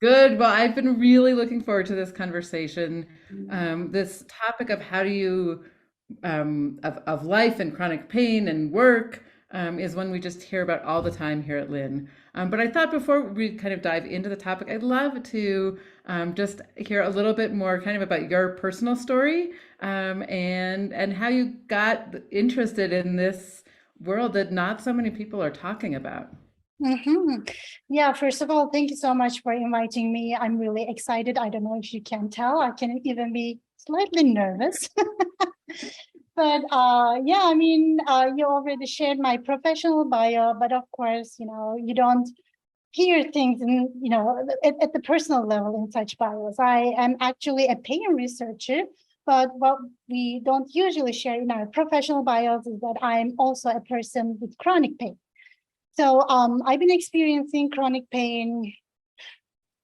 Good. Well, I've been really looking forward to this conversation. This topic of how do you of life and chronic pain and work is one we just hear about all the time here at Lynn. But I thought before we kind of dive into the topic, I'd love to just hear a little bit more kind of about your personal story and how you got interested in this world that not so many people are talking about. hmm Yeah, first of all, thank you so much for inviting me. I'm really excited. I don't know if you can tell. I can even be slightly nervous. But yeah, you already shared my professional bio, but of course, you don't hear things at the personal level in such bios. I am actually a pain researcher, but what we don't usually share in our professional bios is that I'm also a person with chronic pain. So I've been experiencing chronic pain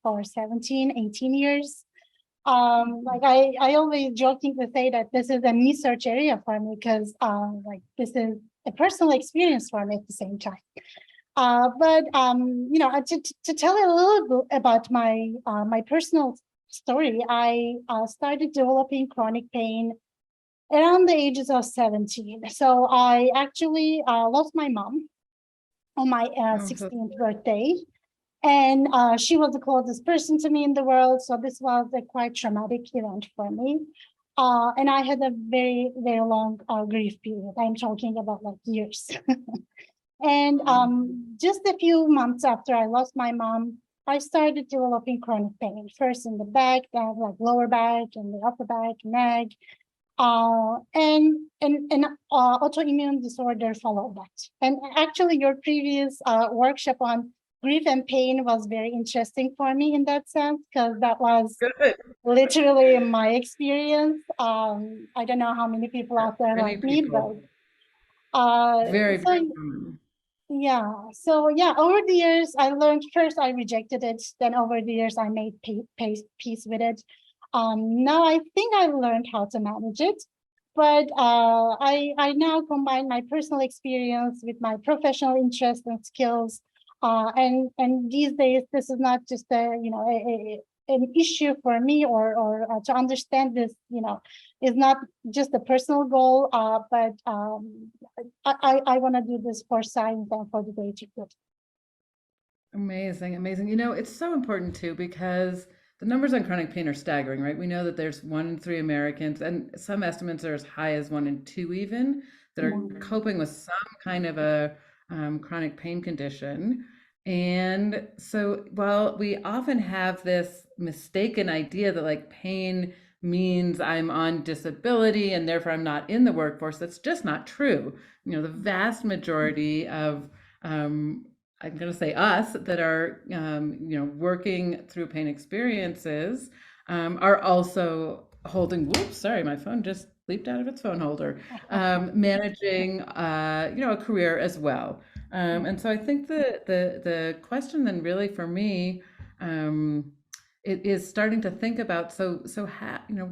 for 17, 18 years. I always jokingly say that this is a research area for me because this is a personal experience for me at the same time. To tell you a little bit about my personal story, I started developing chronic pain around the ages of 17. So I actually lost my mom on my Oh, so 16th birthday. And she was the closest person to me in the world. So this was a quite traumatic event for me. And I had a very, very long grief period. I'm talking about like years. And just a few months after I lost my mom, I started developing chronic pain, first in the back, then like lower back and the upper back, neck, and autoimmune disorder followed that. And actually, your previous workshop on grief and pain was very interesting for me in that sense, because that was good. literally my experience. I don't know how many people out there Many like me, people. but uh, Very, very so common. yeah, over the years, I learned first I rejected it. Then over the years, I made peace with it. Now I think I learned how to manage it, but I now combine my personal experience with my professional interest and skills. And these days, this is not just an issue for me or to understand this, is not just a personal goal, but I want to do this for science and for the greater good. Amazing, amazing. It's so important too because the numbers on chronic pain are staggering, right? We know that there's 1 in 3 Americans, and some estimates are as high as 1 in 2 even, that are Yeah. coping with some kind of a chronic pain condition. And so, while we often have this mistaken idea that like pain means I'm on disability and therefore I'm not in the workforce, that's just not true. The vast majority of I'm going to say us that are, working through pain experiences are also holding, whoops, sorry, my phone just leaped out of its phone holder, managing, a career as well. And so I think the question then really for me, um, it is starting to think about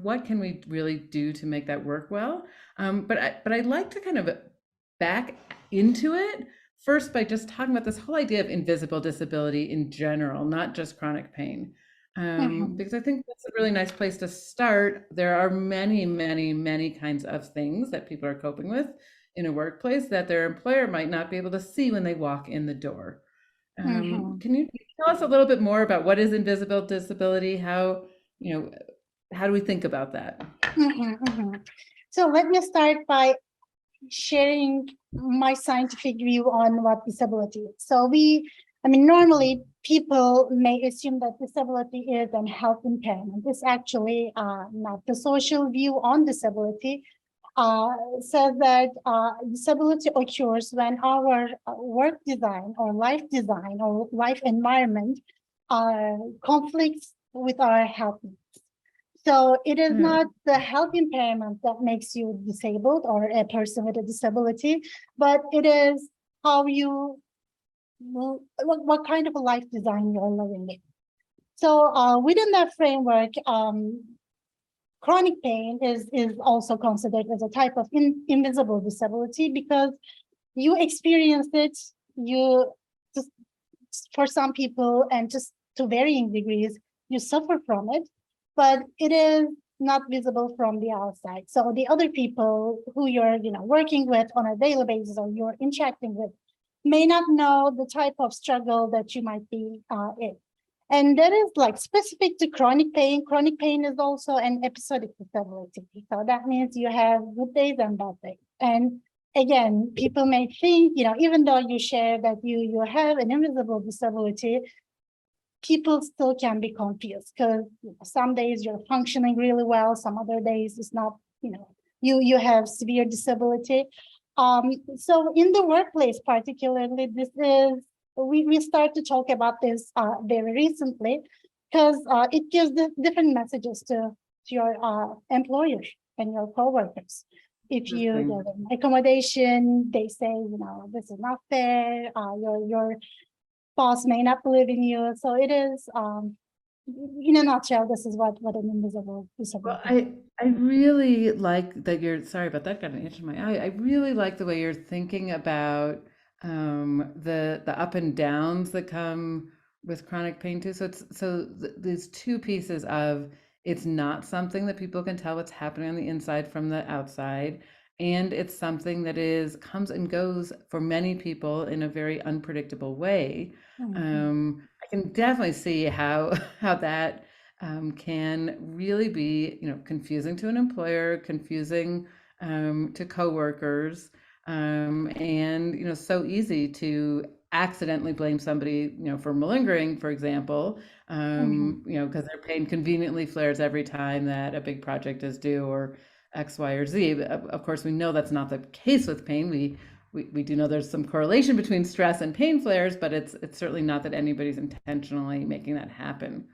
what can we really do to make that work well. But I'd like to kind of back into it first by just talking about this whole idea of invisible disability in general, not just chronic pain. Mhm. Because I think that's a really nice place to start. There are many, many, many kinds of things that people are coping with in a workplace that their employer might not be able to see when they walk in the door. Mhm. Can you tell us a little bit more about what is invisible disability? You know, how do we think about that? Mhm. Mhm. So let me start by sharing my scientific view on what disability is. Normally people may assume that disability is an health impairment. It's actually not. The social view on disability uh, says that disability occurs when our work design or life environment conflicts with our health. So it is Yeah. not the health impairment that makes you disabled or a person with a disability, but it is how what kind of a life design you're living in. So within that framework, chronic pain is also considered as a type of invisible disability because you experience it, you just for some people, and just to varying degrees, you suffer from it, but it is not visible from the outside. So the other people who you're, working with on a daily basis or you're interacting with may not know the type of struggle that you might be in. And that is like specific to chronic pain. Chronic pain is also an episodic disability. So that means you have good days and bad days. And again, people may think, even though you share that you have an invisible disability, people still can be confused because some days you're functioning really well, some other days it's not, you have severe disability. So in the workplace, particularly, this is we start to talk about this very recently because it gives different messages to your employer and your coworkers. If you get an accommodation, they say, this is not fair. Your boss may not believe in you. So it is, in a nutshell, this is what an invisible Well, disability. I really like that you're sorry about that, got an itch in my eye. I really like the way you're thinking about the up and downs that come with chronic pain too. So these two pieces of it's not something that people can tell what's happening on the inside from the outside, and it's something that is comes and goes for many people in a very unpredictable way. I can definitely see how how that can really be, confusing to an employer, confusing to coworkers, and so easy to accidentally blame somebody, for malingering, for example, because their pain conveniently flares every time that a big project is due or X, Y, or Z. Of course, we know that's not the case with pain. We do know there's some correlation between stress and pain flares, but it's certainly not that anybody's intentionally making that happen.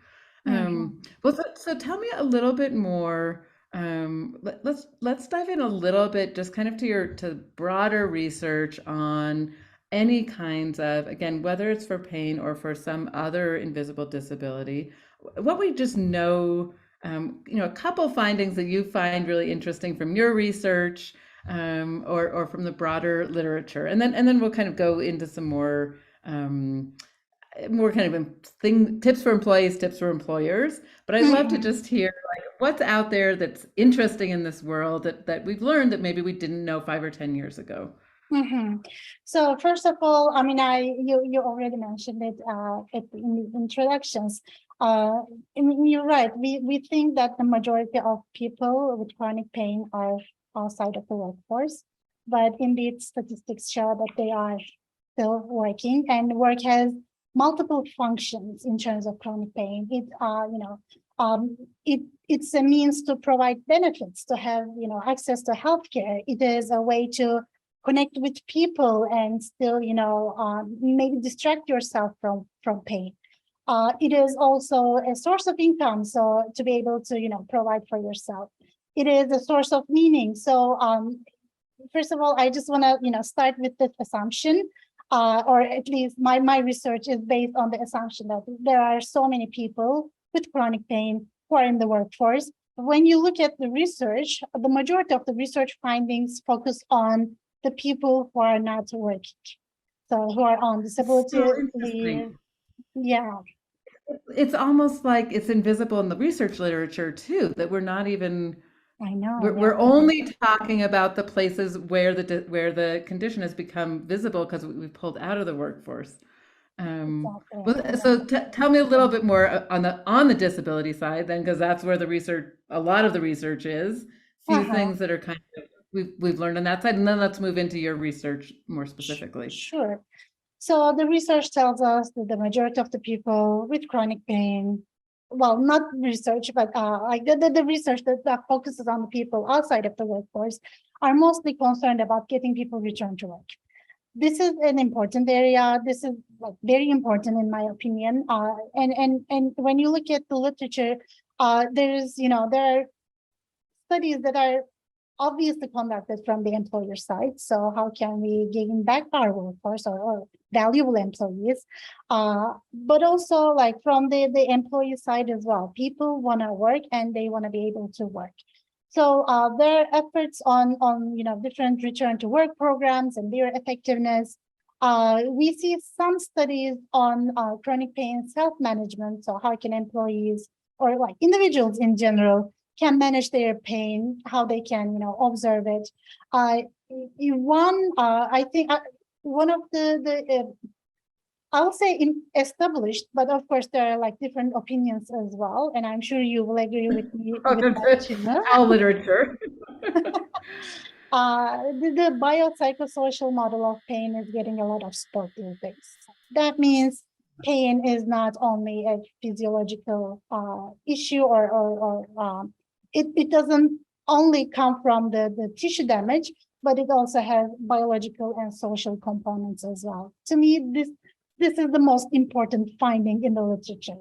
Well, so tell me a little bit more. Let's dive in a little bit, just kind of to broader research on any kinds of, again, whether it's for pain or for some other invisible disability. What we just know, a couple findings that you find really interesting from your research, or from the broader literature, and then we'll kind of go into some more kind of tips for employees, tips for employers. But I'd love to just hear like what's out there that's interesting in this world that we've learned that maybe we didn't know 5 or 10 years ago. So first of all, I mean, you already mentioned it in the introductions. I mean, you're right. We think that the majority of people with chronic pain are outside of the workforce, but indeed statistics show that they are still working, and work has multiple functions in terms of chronic pain. It's a means to provide benefits, to have access to healthcare. It is a way to connect with people and still maybe distract yourself from pain. It is also a source of income, so to be able to provide for yourself. It is a source of meaning. So first of all, I just want to start with this assumption, or at least my research is based on the assumption that there are so many people with chronic pain who are in the workforce. When you look at the research, the majority of the research findings focus on the people who are not working, so who are on disability So leave. interesting. Yeah, It's almost like it's invisible in the research literature too, that we're not even I know. we're Yeah, only talking about the places where the condition has become visible because we've pulled out of the workforce. exactly. Well, so tell me a little bit more on the disability side then, because that's where a lot of the research is. Few Uh-huh. things that are kind of we've learned on that side, and then let's move into your research more specifically. Sure. So the research tells us that the majority of the people with chronic pain, well, not research, but like the research that focuses on the people outside of the workforce, are mostly concerned about getting people returned to work. This is an important area. This is like very important in my opinion. And when you look at the literature, there are studies that are obviously conducted from the employer side. So how can we gain back our workforce or valuable employees? But also like from the employee side as well. People want to work and they want to be able to work. So there are efforts on different return to work programs and their effectiveness. We see some studies on chronic pain self-management. So how can employees or like individuals in general can manage their pain, how they can, observe it. I think one of the I'll say established, but of course there are like different opinions as well, and I'm sure you will agree with me with that too. All literature. The biopsychosocial model of pain is getting a lot of support these days. That means pain is not only a physiological issue, or it doesn't only come from the tissue damage, but it also has biological and social components as well. To me, this is the most important finding in the literature.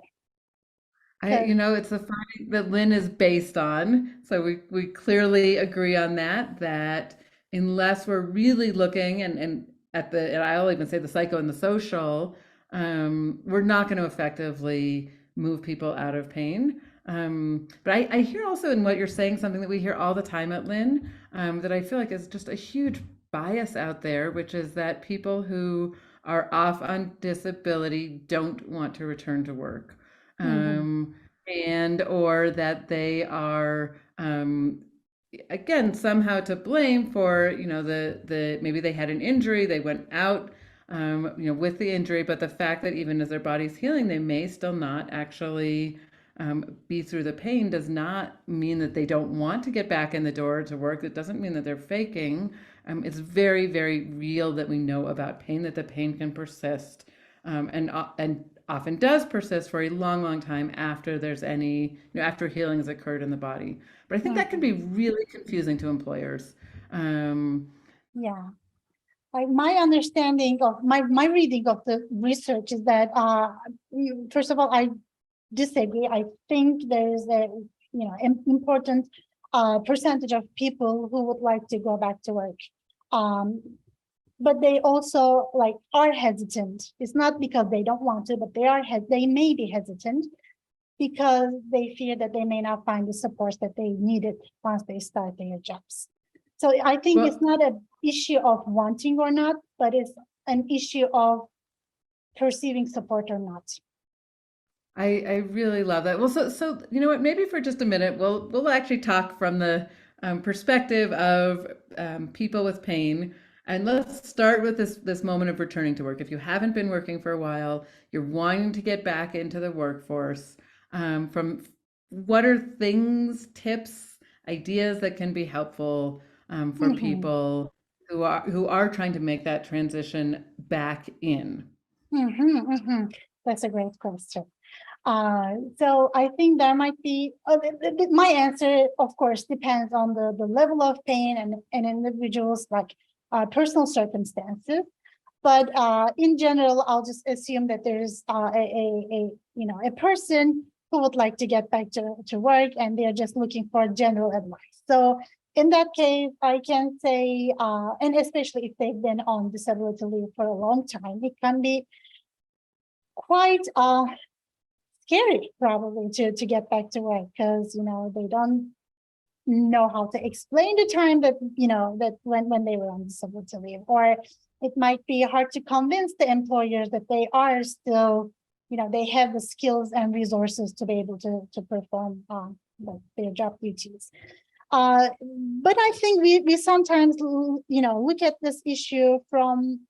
It's the finding that Lin is based on. So we clearly agree on that, that unless we're really looking and at and I'll even say the psycho and the social, we're not going to effectively move people out of pain. But I hear also in what you're saying something that we hear all the time at Lin, that I feel like is just a huge bias out there, which is that people who are off on disability don't want to return to work. Mhm, um, and or that they are again somehow to blame for the maybe they had an injury, they went out with the injury, but the fact that even as their body's healing, they may still not actually be through the pain does not mean that they don't want to get back in the door to work. It doesn't mean that they're faking. It's very, very real that we know about pain, that the pain can persist, and often does persist for a long, long time after there's after healing has occurred in the body. But I think that can mhm. be really confusing to employers. Um, Yeah. Like my understanding of my reading of the research is that first of all, I disagree. I think there is a important percentage of people who would like to go back to work, um, but they also like are hesitant. It's not because they don't want to, but they may be hesitant because they fear that they may not find the support that they needed once they start their jobs. So I think it's well, not an issue of wanting or not, but it's an issue of perceiving support or not. I really love that. Well, so you know what? Maybe for just a minute, we'll actually talk from the perspective of people with pain, and let's start with this moment of returning to work. If you haven't been working for a while, you're wanting to get back into the workforce. From what are things, tips, ideas that can be helpful for Mhm, people who are trying to make that transition back in? mhm, mhm. That's a great question. So I think there might be my answer, of course, depends on the level of pain and individuals like personal circumstances. But in general, I'll just assume that there's a person who would like to get back to work and they're just looking for general advice. So in that case, I can say, and especially if they've been on disability leave for a long time, it can be quite scary probably to get back to work because they don't know how to explain the time that that when they were on disability leave, or it might be hard to convince the employers that they are still they have the skills and resources to be able to perform their job duties. uh, but I think we sometimes look at this issue from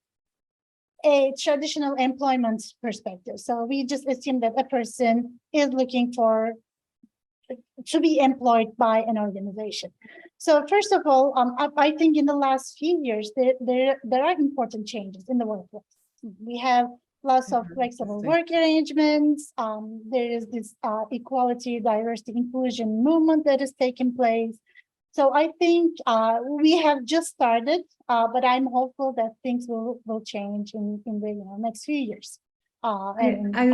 a traditional employment perspective. So we just assume that a person is looking for to be employed by an organization. So first of all, I think in the last few years, there are important changes in the workplace. We have lots of flexible Interesting. work arrangements. There is this equality, diversity, inclusion movement that is taking place. So I think we have just started, but I'm hopeful that things will change in the next few years. I, And I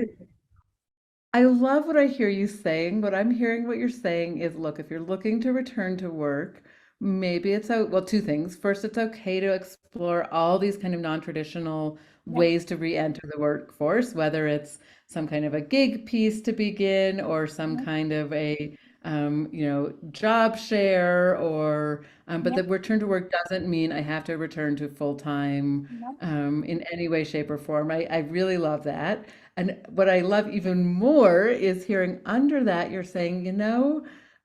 I love what I hear you saying. What I'm hearing what you're saying is, look, if you're looking to return to work, maybe well, two things. First, it's okay to explore all these kind of non-traditional yeah. ways to re-enter the workforce, whether it's some kind of a gig piece to begin or some kind of a job share, or but Yep. the return to work doesn't mean I have to return to full time Yep. in any way, shape, or form. I really love that. And what I love even more is hearing under that you're saying,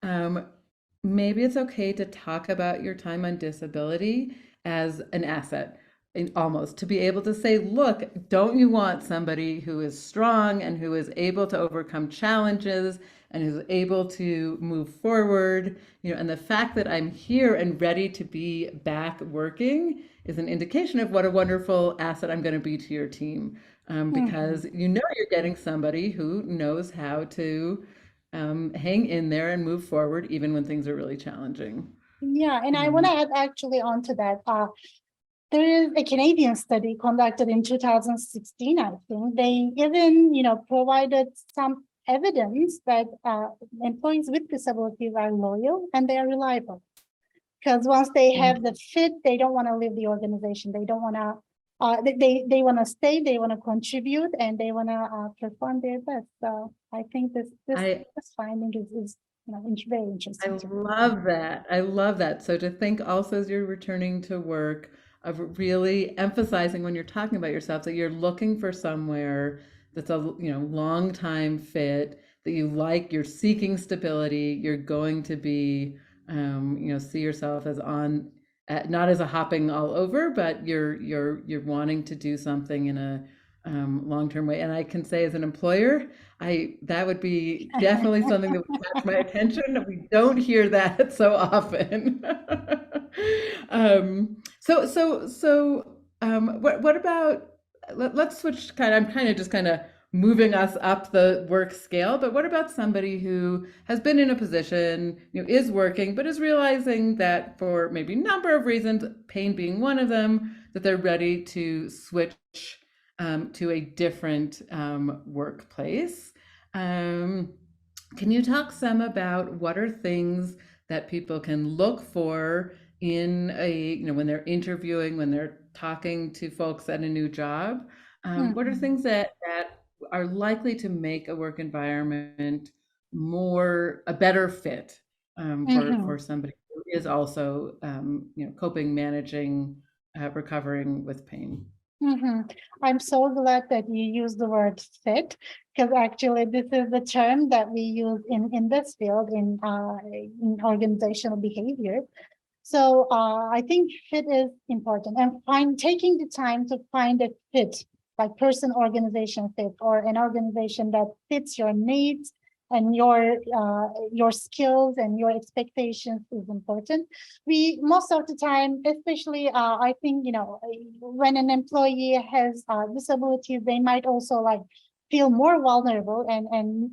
um, maybe it's okay to talk about your time on disability as an asset, almost to be able to say, look, don't you want somebody who is strong and who is able to overcome challenges and who's able to move forward, and the fact that I'm here and ready to be back working is an indication of what a wonderful asset I'm going to be to your team. Mhm. Because you're getting somebody who knows how to hang in there and move forward even when things are really challenging. Yeah, and I want Um, to add actually onto that. There is a Canadian study conducted in 2016, I think. They even, provided some evidence that employees with disabilities are loyal and they are reliable. Because once they have the fit, they don't want to leave the organization. They don't want to. They want to stay. They want to contribute, and they want to perform their best. So I think I this finding is very I interesting to me. love that. I love that. So to think also as you're returning to work of really emphasizing when you're talking about yourself that you're looking for somewhere that's a long time fit, that you like, you're seeking stability, you're going to be see yourself as on not as a hopping all over, but you're wanting to do something in a long-term way. And I can say as an employer, that would be definitely something that would catch my attention. We don't hear that so often. What about, let's switch I'm kind of just kind of moving us up the work scale, but what about somebody who has been in a position, is working, but is realizing that for maybe a number of reasons, pain being one of them, that they're ready to switch to a different workplace. Um, can you talk some about what are things that people can look for in when they're interviewing, when they're talking to folks at a new job? What are Mhm. things that are likely to make a work environment a better fit for Mhm. somebody who is also coping, managing, recovering with pain? I'm so glad that you use the word fit, because actually this is the term that we use in this field in organizational behavior. So I think fit is important, and taking the time to find a fit, like person organization fit, or an organization that fits your needs and your skills and your expectations is important. We most of the time, especially I think when an employee has disabilities, they might also like feel more vulnerable and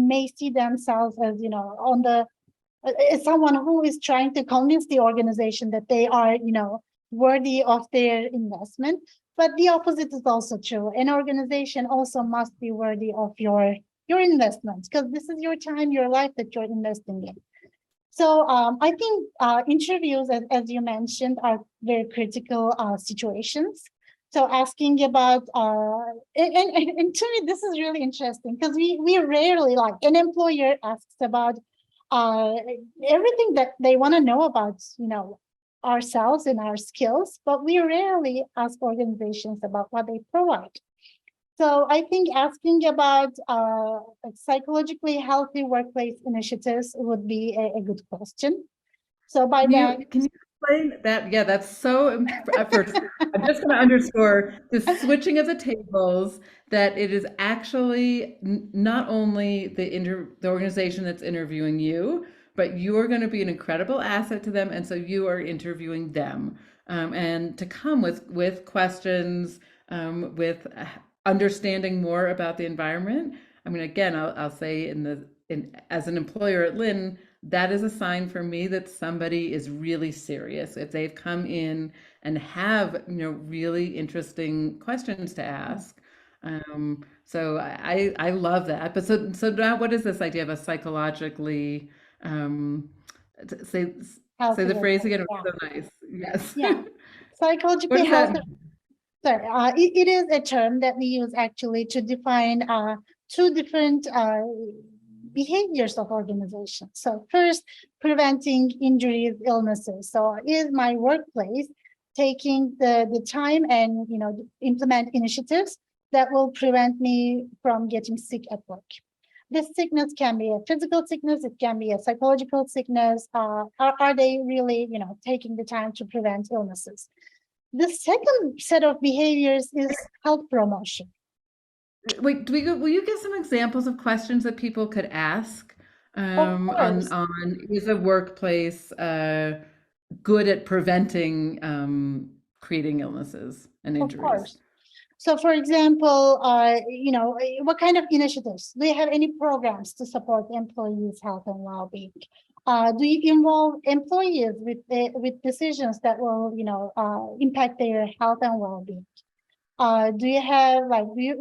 may see themselves as on the is someone who is trying to convince the organization that they are, worthy of their investment. But the opposite is also true. An organization also must be worthy of your investments, because this is your time, your life that you're investing in. So I think interviews, as you mentioned, are very critical situations. So asking about, and to me, this is really interesting because we rarely, like an employer asks about uh, everything that they want to know about, ourselves and our skills, but we rarely ask organizations about what they provide. So I think asking about psychologically healthy workplace initiatives would be a good question. So by that, Can you explain that? Yeah, that's so first. I'm just going to underscore the switching of the tables, that it is actually not only the organization that's interviewing you, but you're going to be an incredible asset to them, and so you are interviewing them, and to come with questions, with understanding more about the environment. I mean, again, I'll say as an employer at Lin, that is a sign for me that somebody is really serious. If they've come in and have, really interesting questions to ask. So I love that. But so now what is this idea of a psychologically, say healthy the phrase workplace. again? It Yeah, was so nice. Yes. yeah. What Psychologically does that healthy. mean? Sorry, it is a term that we use actually to define two different behaviors of organizations. So first, preventing injuries, illnesses. So is my workplace taking the time and implement initiatives that will prevent me from getting sick at work? This sickness can be a physical sickness, it can be a psychological sickness. Are they really, taking the time to prevent illnesses? The second set of behaviors is health promotion. Wait, will you give some examples of questions that people could ask Of course, on is a workplace good at preventing creating illnesses and of injuries? course. So, for example, what kind of initiatives? Do you have any programs to support employees' health and well-being? Do you involve employees with decisions that will, impact their health and well-being? Do you have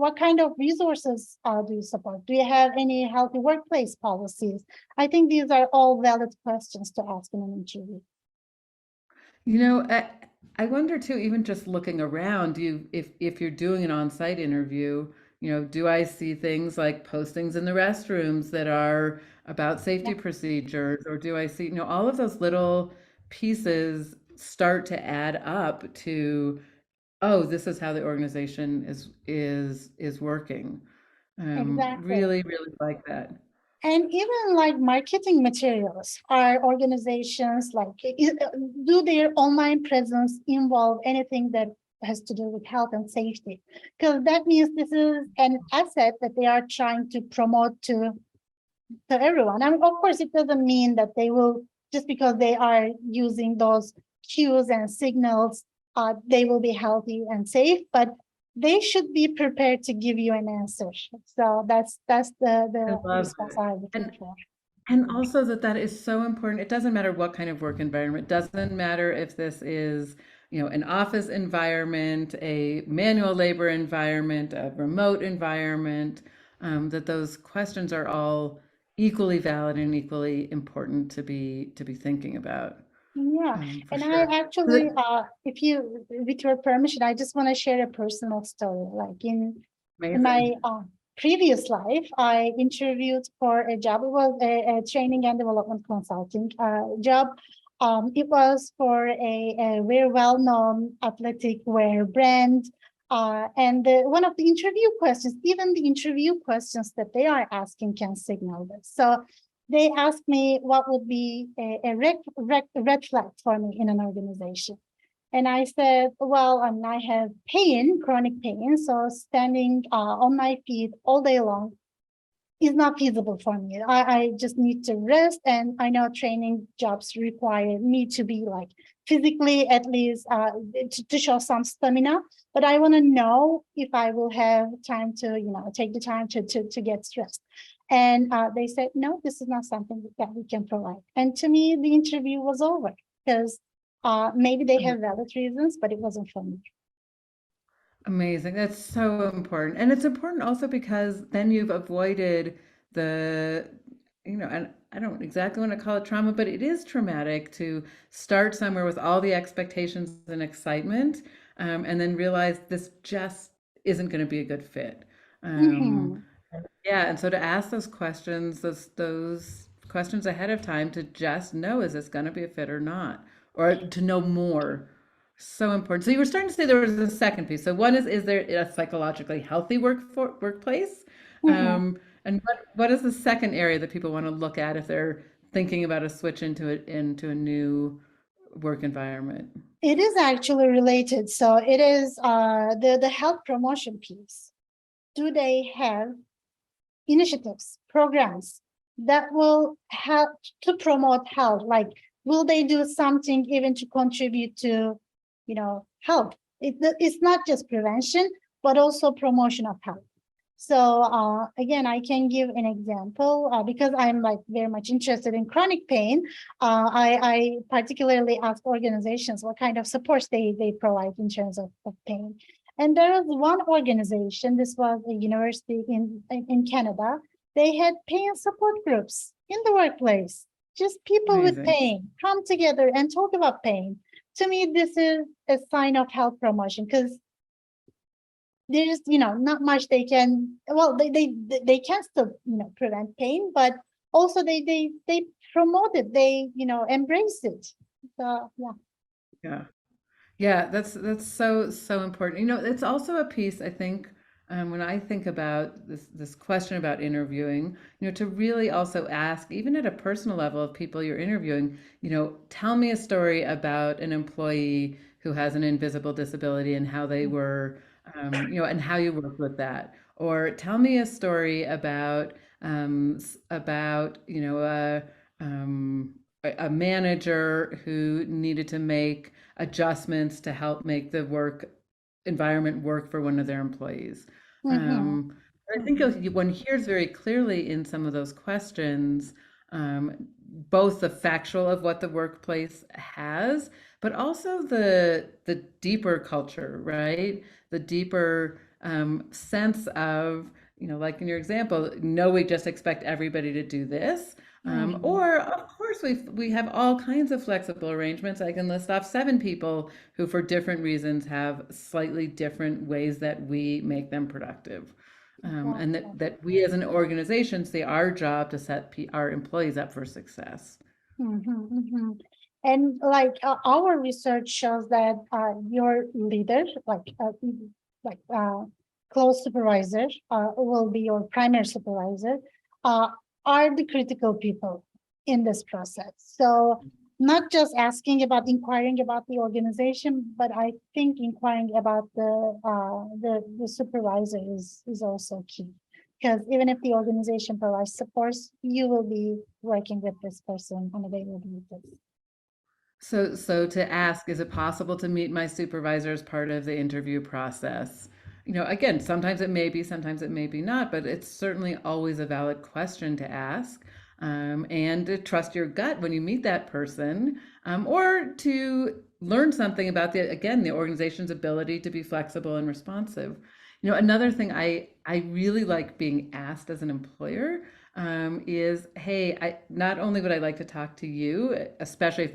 what kind of resources do you support? Do you have any healthy workplace policies? I think these are all valid questions to ask in an interview. You know, I wonder too, even just looking around, if you're doing an on-site interview, do I see things like postings in the restrooms that are about Yeah, safety procedures, or do I see, all of those little pieces start to add up to, oh, this is how the organization is working. exactly. Really, really like that. And even like marketing materials, are organizations do their online presence involve anything that has to do with health and safety? Because that means this is an asset that they are trying to promote to everyone. I mean, of course, it doesn't mean that they will, just because they are using those cues and signals, they will be healthy and safe, but they should be prepared to give you an answer. So that's I the love response it. I'm looking And for. And also that is so important. It doesn't matter what kind of work environment. It doesn't matter if this is, an office environment, a manual labor environment, a remote environment, that those questions are all equally valid and equally important to be thinking about, Yeah, for and I sure. actually, if you, with your permission, I just want to share a personal story. Like in my Amazing. previous life, I interviewed for a job. It was a training and development consulting job. It was for a very well-known athletic wear brand. And one of the interview questions, even the interview questions that they are asking can signal this. So they asked me what would be a red flag for me in an organization. And I said, well, I have pain, chronic pain. So standing on my feet all day long is not feasible for me. I just need to rest. And I know training jobs require me to be like physically at least to show some stamina. But I want to know if I will have time to, take the time to get stressed. And they said, no, this is not something that we can provide. And to me, the interview was over because maybe they have valid reasons, but it wasn't for me. Amazing. That's so important. And it's important also because then you've avoided the, and I don't exactly want to call it trauma, but it is traumatic to start somewhere with all the expectations and excitement, and then realize this just isn't going to be a good fit. Um, Mhm. yeah, and so to ask those questions ahead of time to just know, is this going to be a fit or not? Or to know more. So important. So you were starting to say there was a second piece. So one is there a psychologically healthy workplace? Mhm. And what is the second area that people want to look at if they're thinking about a switch into a new work environment? It is actually related. So it is the health promotion piece. Do they have initiatives, programs that will help to promote health? Like, will they do something even to contribute to, health? It's not just prevention, but also promotion of health. So again, I can give an example because I'm like very much interested in chronic pain. I particularly ask organizations what kind of supports they provide in terms of pain. And there was one organization, this was a university in Canada. They had pain support groups in the workplace. Just people with Amazing. pain come together and talk about pain. To me, this is a sign of health promotion because there's, not much they can, well, they can still, prevent pain, but also they promote it, they, embrace it. So yeah. Yeah. Yeah, that's so important. It's also a piece I think when I think about this question about interviewing, to really also ask, even at a personal level of people you're interviewing, tell me a story about an employee who has an invisible disability and how they were, and how you work with that. Or tell me a story about about a manager who needed to make adjustments to help make the work environment work for one of their employees. Mm-hmm. Um, I think Mm-hmm. one hears very clearly in some of those questions um, both the factual of what the workplace has, but also the deeper culture, right? The deeper sense of, like in your example, no, we just expect everybody to do this. Mm-hmm. Or of course we have all kinds of flexible arrangements. I can list off 7 people who, for different reasons, have slightly different ways that we make them productive, and Exactly. that we as an organization see our job to set our employees up for success. Mm-hmm. Mm-hmm. And like our research shows that your leader, like close supervisor, will be your primary supervisor, uh, are the critical people in this process. So not just inquiring about the organization, but I think inquiring about the supervisor is also key. Because even if the organization provides supports, you will be working with this person on a daily basis. So to ask, is it possible to meet my supervisor as part of the interview process? Again, sometimes it may be, sometimes it may be not, but it's certainly always a valid question to ask. And to trust your gut when you meet that person, or to learn something about again, the organization's ability to be flexible and responsive. Another thing I really like being asked as an employer is, hey, not only would I like to talk to you, especially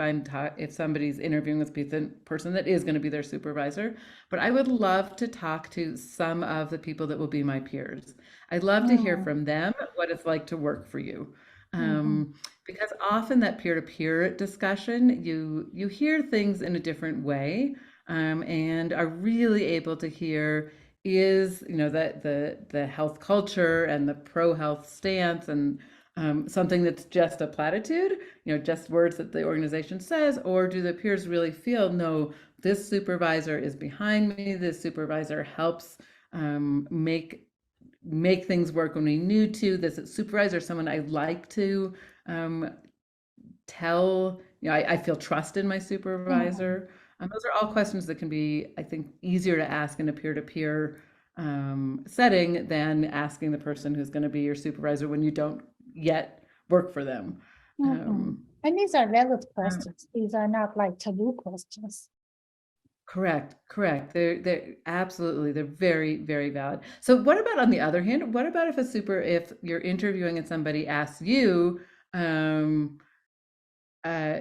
if somebody's interviewing with the person that is going to be their supervisor, but I would love to talk to some of the people that will be my peers. I'd love to hear Mm, from them what it's like to work for you. mhm, Because often that peer-to-peer discussion, you hear things in a different way, and are really able to hear, is the health culture and the pro health stance and something that's just a platitude, just words that the organization says, or do the peers really feel, no, this supervisor is behind me, this supervisor helps make things work when we need to, this supervisor is someone I like to um, tell, I feel trust in my mhm, supervisor. Those are all questions that can be, I think, easier to ask in a peer-to-peer setting than asking the person who's going to be your supervisor when you don't yet work for them. mhm. Um, And these are valid uh, questions. These are not like taboo questions. Correct, correct. They're absolutely, they're very, very valid. So what about on the other hand, what about if you're interviewing and somebody asks you, um, uh,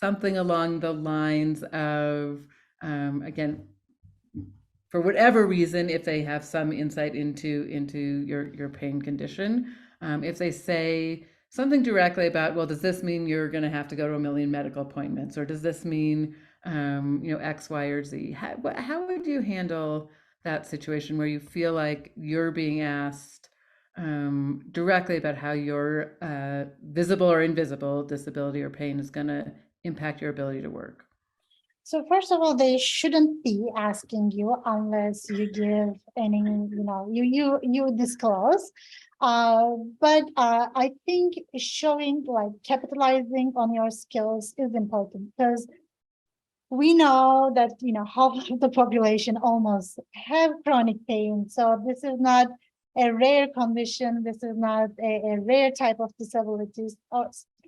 something along the lines of, again, for whatever reason, if they have some insight into your pain condition, if they say something directly about, well, does this mean you're going to have to go to a million medical appointments, or does this mean, X, Y, or Z? How would you handle that situation where you feel like you're being asked directly about how your visible or invisible disability or pain is going to impact your ability to work? So first of all, they shouldn't be asking you unless you give any, you disclose. But I think showing like capitalizing on your skills is important because we know that half of the population almost have chronic pain. So this is not a rare condition. This is not a rare type of disabilities.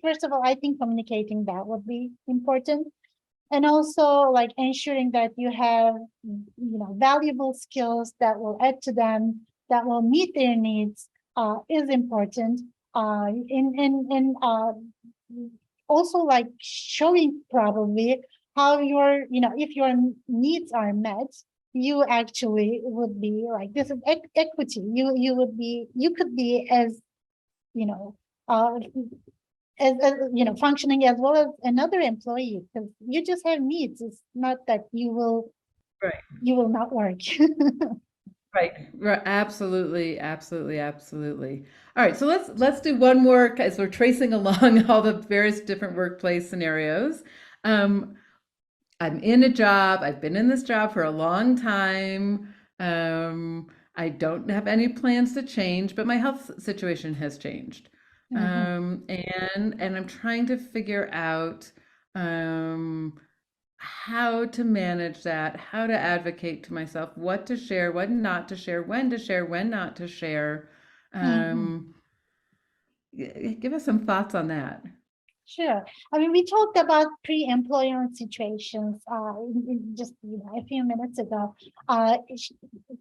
First of all, I think communicating that would be important, and also like ensuring that you have valuable skills that will add to them, that will meet their needs, is important. In Also like showing probably how if your needs are met, you actually would be like, this is equity. You could be as, you know, uh, functioning as well as another employee, because you just have needs. It's not that Right. you will not work. Right. Right. Absolutely. Absolutely. Absolutely. All right. So let's do one more as we're tracing along all the various different workplace scenarios. Um, I'm in a job. I've been in this job for a long time. Um, I don't have any plans to change, but my health situation has changed. Mhm, And I'm trying to figure out um, how to manage that, how to advocate to myself, what to share, what not to share, when not to share. mhm. Um, Give us some thoughts on that. Sure. I mean, we talked about pre-employment situations just a few minutes ago.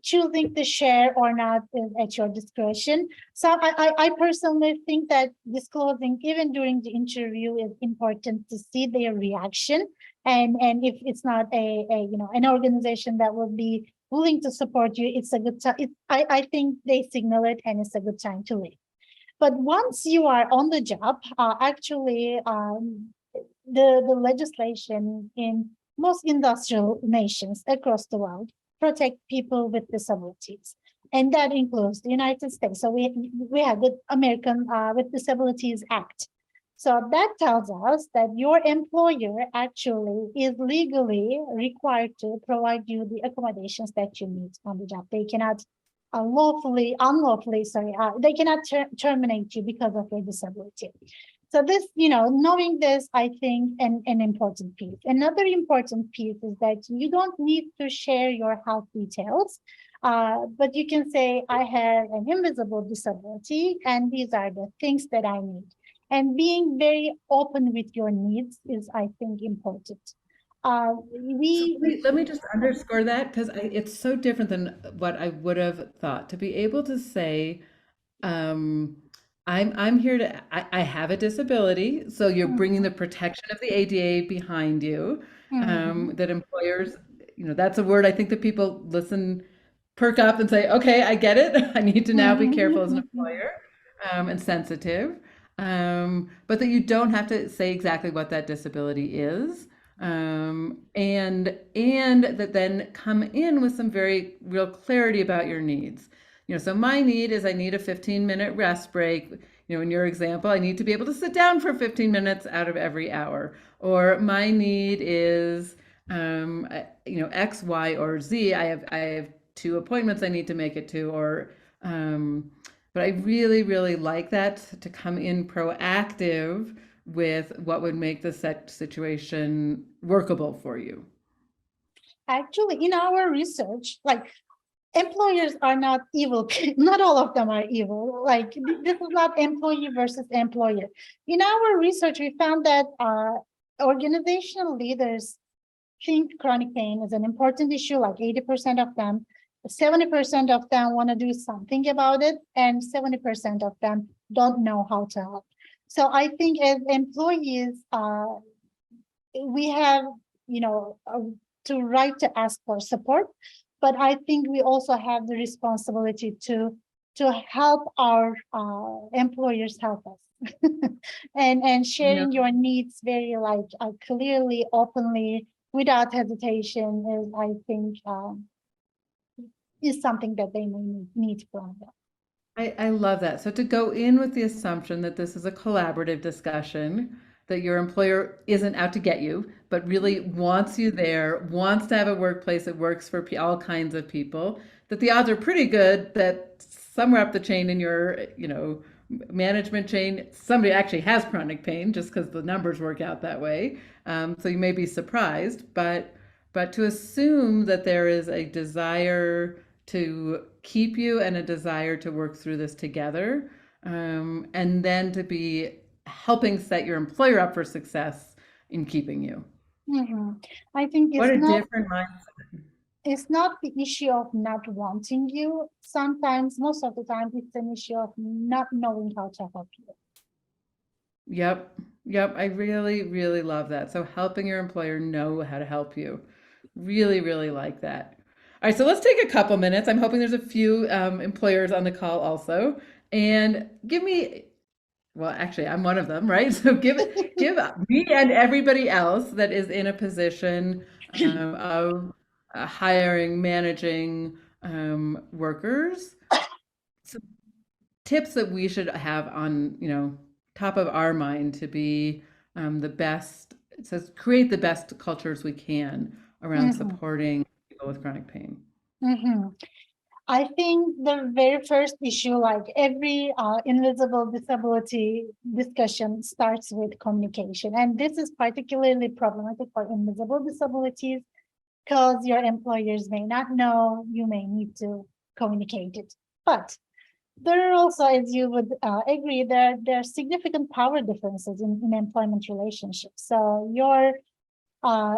Choosing to share or not is at your discretion. So I personally think that disclosing even during the interview is important to see their reaction. And if it's not an organization that will be willing to support you, it's a good time. I think they signal it, and it's a good time to leave. But once you are on the job, actually, the legislation in most industrial nations across the world protect people with disabilities, and that includes the United States. So we have the American with Disabilities Act. So that tells us that your employer actually is legally required to provide you the accommodations that you need on the job. They cannot unlawfully, sorry, they cannot terminate you because of your disability. So this, knowing this, I think an important piece. Another important piece is that you don't need to share your health details, but you can say, I have an invisible disability, and these are the things that I need. And being very open with your needs is, I think, important. So We let me just underscore that because it's so different than what I would have thought to be able to say, um, I'm here I have a disability, so you're bringing Mhm, the protection of the ADA behind you. mhm, That employers, that's a word I think that people listen, perk up and say, okay, I get it. I need to now be careful as an mhm, employer, and sensitive. But that you don't have to say exactly what that disability is. And that then come in with some very real clarity about your needs. So my need is I need a 15-minute rest break. In your example, I need to be able to sit down for 15 minutes out of every hour. Or my need is, X, Y, or Z. I have two appointments I need to make it to, um, but I really, really like that to come in proactive with what would make the set situation workable for you. Actually, in our research, like, employers are not evil. Not all of them are evil. Like, this is not employee versus employer. In our research, we found that organizational leaders think chronic pain is an important issue, like 80% of them. 70% of them want to do something about it, and 70% of them don't know how to help. So I think as employees, we have, you know, uh, to right to ask for support, but I think we also have the responsibility to help our employers help us, and You know, sharing your needs very like clearly, openly, without hesitation is, I think, is something that they may need from them. I love that. So to go in with the assumption that this is a collaborative discussion, that your employer isn't out to get you, but really wants you there, wants to have a workplace that works for all kinds of people, that the odds are pretty good that somewhere up the chain in your, management chain, somebody actually has chronic pain just because the numbers work out that way. So you may be surprised, but to assume that there is a desire to keep you and a desire to work through this together, and then to be helping set your employer up for success in keeping you. Mhm. I think What a different mind. it's not the issue of not wanting you. Sometimes, most of the time, it's an issue of not knowing how to help you. Yep. Yep. I really, really love that. So helping your employer know how to help you. Really, really like that. All right, so let's take a couple minutes. I'm hoping there's a few employers on the call also. And give me, well, actually, I'm one of them, right? So give me and everybody else that is in a position of hiring, managing workers, some tips that we should have on, top of our mind to be the best. It says create the best cultures we can around Mhm, supporting people with chronic pain. mhm. I think the very first issue, like every invisible disability discussion, starts with communication. And this is particularly problematic for invisible disabilities because your employers may not know, you may need to communicate it. But there are also, as you would agree, there are significant power differences in employment relationships. So your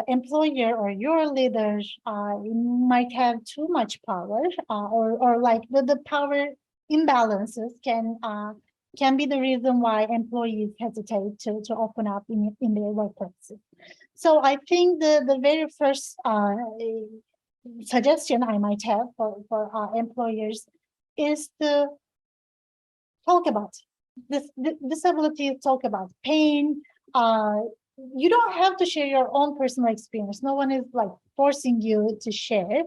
employer or your leader might have too much power, or like the power imbalances can be the reason why employees hesitate to open up in their workplaces. So I think the very first suggestion I might have for employers is to talk about this disability, talk about pain. uh, you don't have to share your own personal experience. No one is like forcing you to share,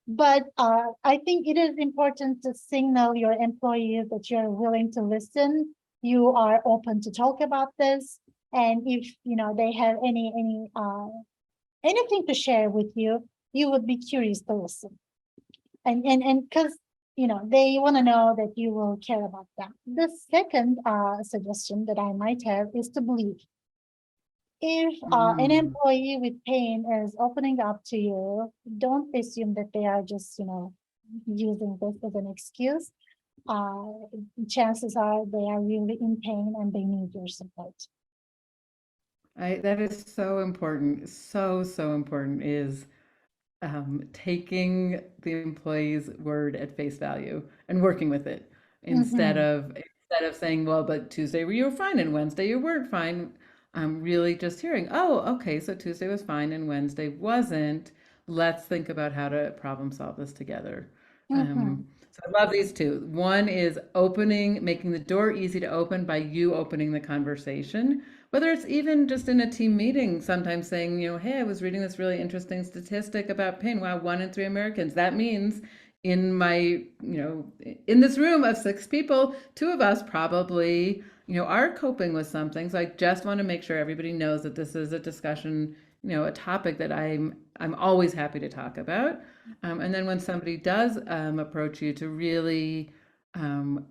but I think it is important to signal your employees that you're willing to listen, you are open to talk about this, and if they have anything to share with you, you would be curious to listen, and because they want to know that you will care about them. The second suggestion that I might have is to believe. If an Mm. employee with pain is opening up to you, don't assume that they are just using this as an excuse. uh, Chances are they are really in pain and they need your support. That is so important. So, so important is taking the employee's word at face value and working with it Mm-hmm. instead of saying, well, but Tuesday you were fine and Wednesday you weren't fine. I'm really just hearing, oh, okay, so Tuesday was fine and Wednesday wasn't. Let's think about how to problem solve this together. Mm-hmm. So I love these two. One is opening, making the door easy to open by you opening the conversation, whether it's even just in a team meeting, sometimes saying, hey, I was reading this really interesting statistic about pain. Wow, 1 in 3 Americans. That means in my, in this room of 6 people, 2 of us probably, are coping with something. So I just want to make sure everybody knows that this is a discussion, a topic that I'm always happy to talk about. And then when somebody does approach you, to really um,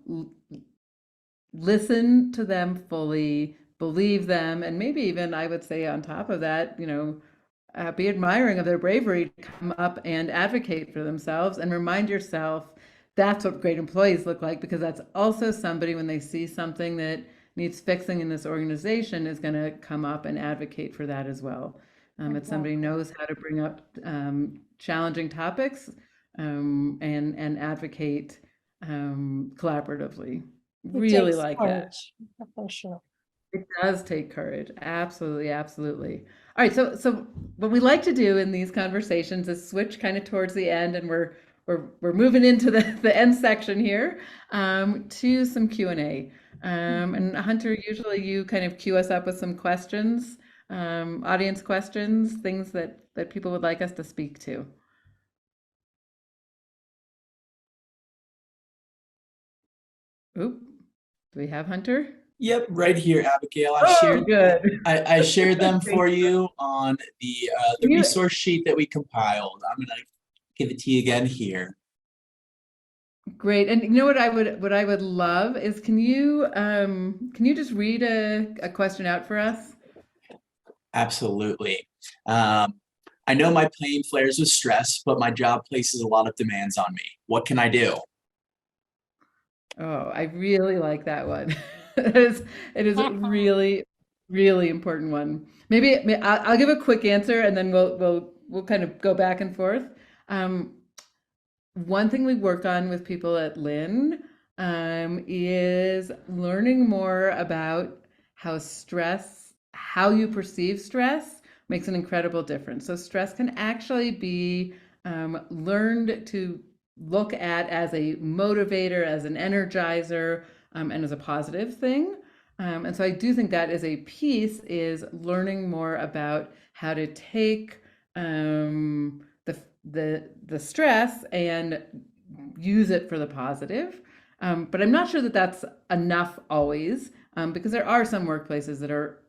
listen to them fully, believe them, and maybe even I would say on top of that, be admiring of their bravery to come up and advocate for themselves and remind yourself that's what great employees look like, because that's also somebody when they see something that needs fixing in this organization is going to come up and advocate for that as well. It's somebody who Exactly. knows how to bring up challenging topics and advocate collaboratively. It Really takes like that. courage, for sure. It does take courage. Absolutely, absolutely. All right, so what we like to do in these conversations is switch kind of towards the end, and we're moving into the end section here to some Q&A. Mhm. And Hunter, usually you kind of cue us up with some questions, audience questions, things that people would like us to speak to. Oop, do we have Hunter? Yep, right here, Abigail. Oh, good. I shared them Thank for you. you on the Can you resource sheet that we compiled. I'm gonna give it to you again here. Great. And you know what I would love is can you just read a question out for us? Absolutely. Um, I know my pain flares with stress, but my job places a lot of demands on me. What can I do? Oh, I really like that one. It is a really, really important one. Maybe I'll give a quick answer and then we'll kind of go back and forth. Um, One thing we work on with people at Lin is learning more about how you perceive stress makes an incredible difference. So stress can actually be learned to look at as a motivator, as an energizer, and as a positive thing. And so I do think that is a piece, is learning more about how to take the stress and use it for the positive. But I'm not sure that that's enough always, because there are some workplaces that are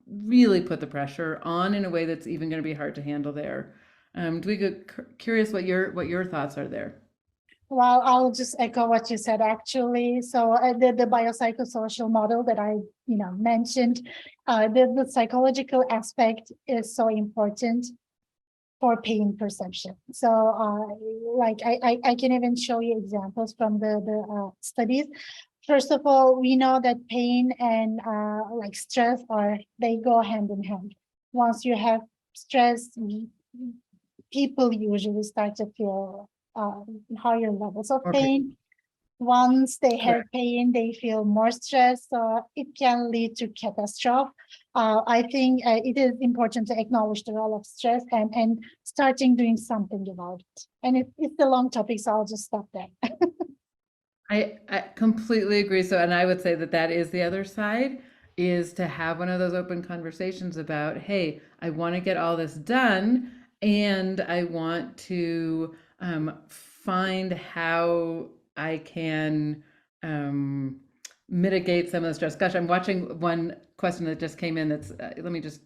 really put the pressure on in a way that's even going to be hard to handle there. Duygu, curious what your thoughts are there. Well, I'll just echo what you said, actually. So the biopsychosocial model that I mentioned, the psychological aspect is so important for pain perception. So like I can even show you examples from the studies. First of all, we know that pain and like stress they go hand in hand. Once you have stress, people usually start to feel higher levels of Or pain. Once they have correct. pain, they feel more stress. So it can lead to catastrophe. I think it is important to acknowledge the role of stress and starting doing something about it. And it's a long topic, so I'll just stop there. I completely agree. So, and I would say that that is the other side, is to have one of those open conversations about, hey, I want to get all this done, and I want to find how I can mitigate some of the stress. Gosh, I'm watching one question that just came in. That's let me just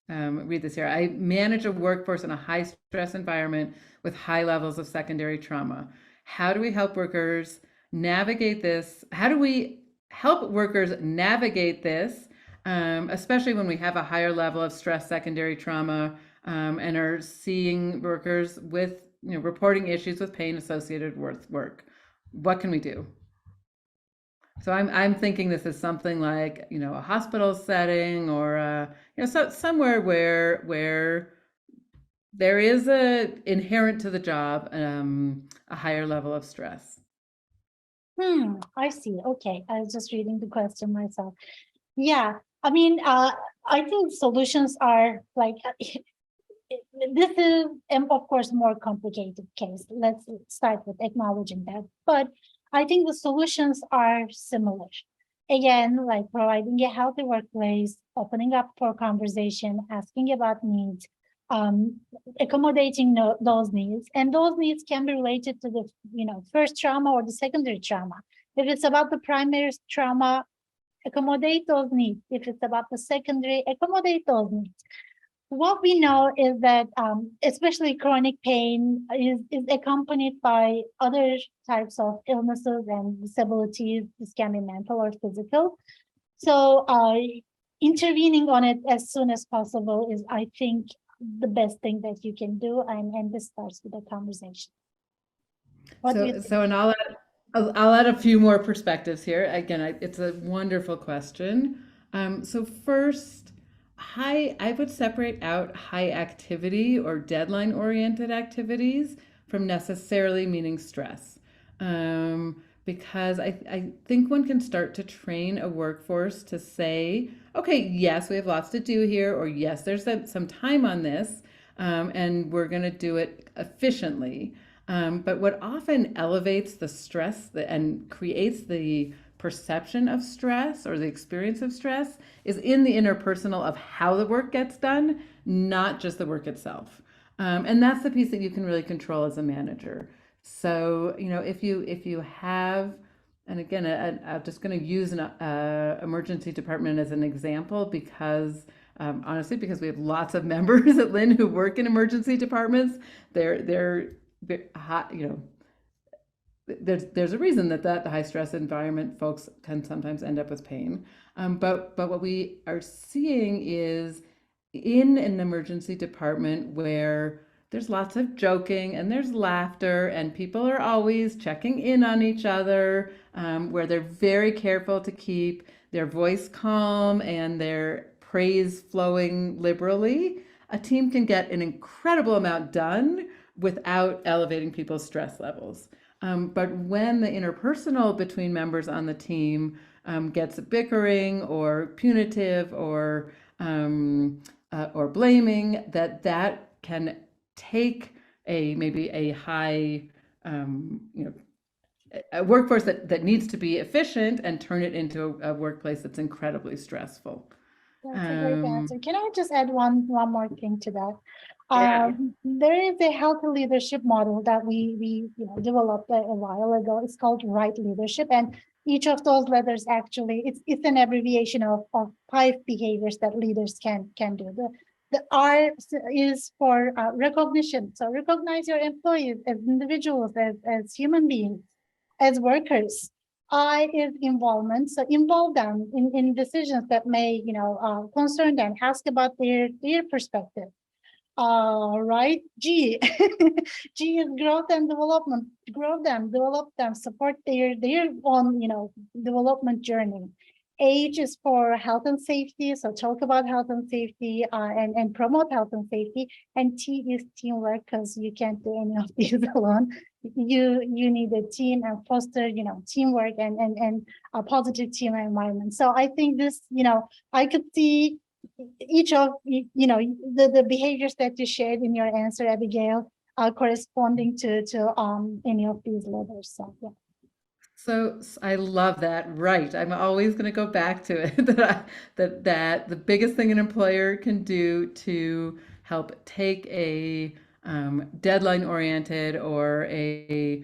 read this here. I manage a workforce in a high stress environment with high levels of secondary trauma. How do we help workers navigate this? How do we help workers navigate this, especially when we have a higher level of stress, secondary trauma, and are seeing workers with reporting issues with pain associated with work? What can we do? So I'm thinking this is something like a hospital setting, or somewhere where there is a inherent to the job a higher level of stress. I see. Okay, I was just reading the question myself. Yeah, I mean, I think solutions are like this is, of course, more complicated case. Let's start with acknowledging that. But I think the solutions are similar. Again, like providing a healthy workplace, opening up for conversation, asking about needs, accommodating those needs. And those needs can be related to the first trauma or the secondary trauma. If it's about the primary trauma, accommodate those needs. If it's about the secondary, accommodate those needs. What we know is that especially chronic pain is accompanied by other types of illnesses and disabilities. This can be mental or physical. So intervening on it as soon as possible is, I think, the best thing that you can do. And this starts with a conversation. What do you think? And I'll add a few more perspectives here. Again, it's a wonderful question. So first, I would separate out high activity or deadline oriented activities from necessarily meaning stress. Because I think one can start to train a workforce to say, okay, yes, we have lots to do here, or yes, there's some time on this, and we're going to do it efficiently. But what often elevates the stress and creates the perception of stress or the experience of stress is in the interpersonal of how the work gets done, not just the work itself. And that's the piece that you can really control as a manager. So, if you have, and again, I'm just going to use an emergency department as an example, because honestly, because we have lots of members at Lin who work in emergency departments. They're hot, there's a reason that the high stress environment folks can sometimes end up with pain. But what we are seeing is in an emergency department where there's lots of joking and there's laughter and people are always checking in on each other, where they're very careful to keep their voice calm and their praise flowing liberally, a team can get an incredible amount done without elevating people's stress levels. But when the interpersonal between members on the team gets bickering or punitive or blaming, that can take maybe a high, you know, a workforce that needs to be efficient and turn it into a workplace that's incredibly stressful. That's a great Um, answer. Can I just add one more thing to that? yeah. There is a healthy leadership model that we developed a while ago. It's called right leadership, and each of those letters actually it's an abbreviation of 5 behaviors that leaders can do. The R is for recognition. So recognize your employees as individuals, as human beings, as workers. I is involvement. So involve them in decisions that may, concern them. Ask about their perspective. Right. G. G is growth and development. Grow them, develop them, support their own, development journey. H is for health and safety. So talk about health and safety and promote health and safety. And T is teamwork, because you can't do any of these alone. You need a team and foster, teamwork and a positive team environment. So I think this, I could see each of the behaviors that you shared in your answer, Abigail, corresponding to any of these letters. So yeah. So I love that. Right. I'm always going to go back to it that the biggest thing an employer can do to help take a deadline oriented or a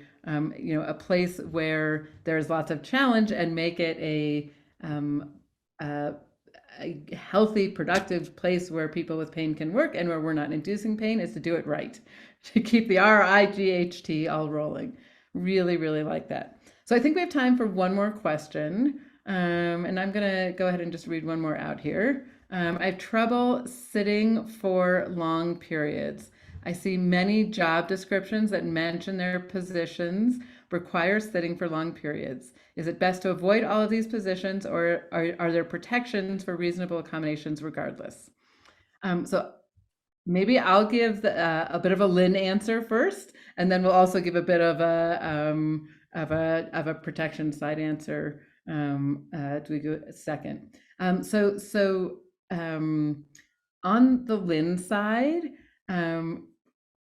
place where there's lots of challenge and make it um, a, a healthy, productive place where people with pain can work and where we're not inducing pain is to do it right, to keep the RIGHT all rolling. Really, really like that. So I think we have time for one more question. And I'm going to go ahead and just read one more out here. I have trouble sitting for long periods. I see many job descriptions that mention their positions require sitting for long periods. Is it best to avoid all of these positions, or are there protections for reasonable accommodations regardless? So maybe I'll give a bit of a Lin answer first, and then we'll also give a bit of a protection side answer. Do we go second? On the Lin side,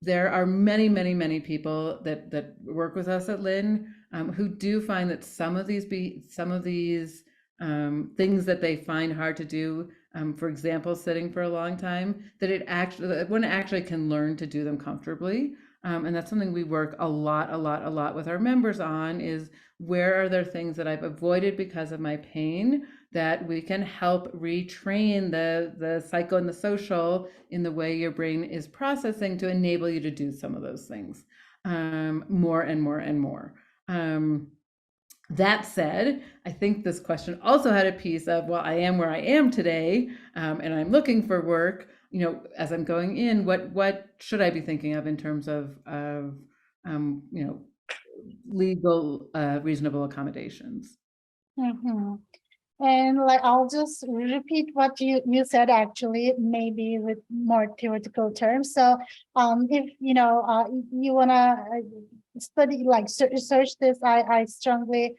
there are many, many, many people that work with us at Lin who do find that some of these things that they find hard to do, for example, sitting for a long time, that one actually can learn to do them comfortably. And that's something we work a lot with our members on, is where are there things that I've avoided because of my pain that we can help retrain the psycho and the social in the way your brain is processing to enable you to do some of those things more and more and more. That said, I think this question also had a piece of, well, I am where I am today, and I'm looking for work. As I'm going in, what should I be thinking of in terms of legal, reasonable accommodations? Mm-hmm. And like I'll just repeat what you said, actually, maybe with more theoretical terms. So if you wanna study, like search this, I strongly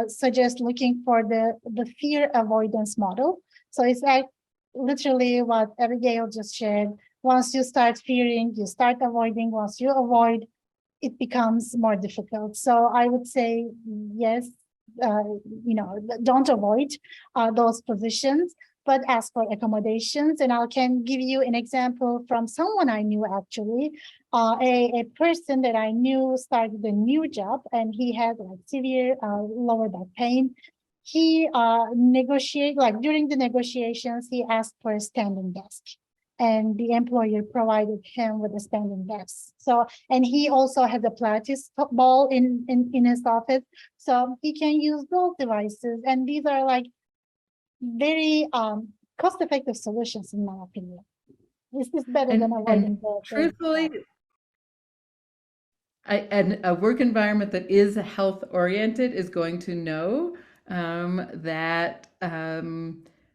suggest looking for the fear avoidance model. So it's like literally what Abigail just shared. Once you start fearing, you start avoiding. Once you avoid, it becomes more difficult. So I would say yes, uh, don't avoid those positions, but ask for accommodations. And I can give you an example from someone I knew, actually. A person that I knew started a new job, and he had like severe lower back pain. He during the negotiations, he asked for a standing desk, and the employer provided him with a standing desk. So, and he also has a Pilates ball in his office, so he can use those devices. And these are like very cost-effective solutions, in my opinion. This is better than And avoiding the truthfully, and a work environment that is health oriented is going to know that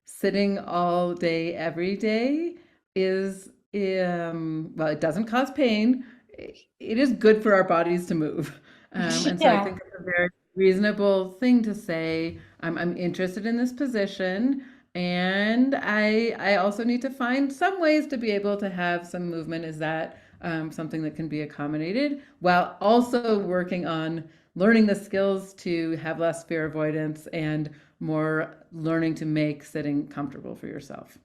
sitting all day, every day is, well, it doesn't cause pain. It is good for our bodies to move. And so I yeah. think it's a very reasonable thing to say, I'm interested in this position. And I also need to find some ways to be able to have some movement. Is that something that can be accommodated, while also working on learning the skills to have less fear avoidance and more learning to make sitting comfortable for yourself.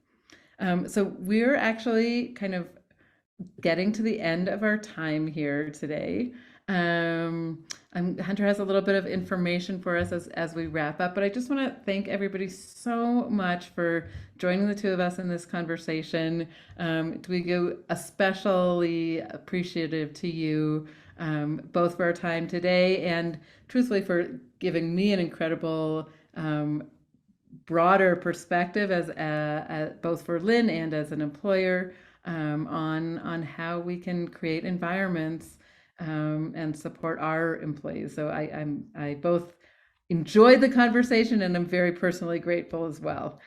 So we're actually kind of getting to the end of our time here today. Hunter has a little bit of information for us as we wrap up, but I just want to thank everybody so much for joining the two of us in this conversation. Duygu, especially appreciative to you, both for our time today and truthfully for giving me an incredible broader perspective as both for Lin and as an employer on how we can create environments and support our employees. So I both enjoyed the conversation and I'm very personally grateful as well.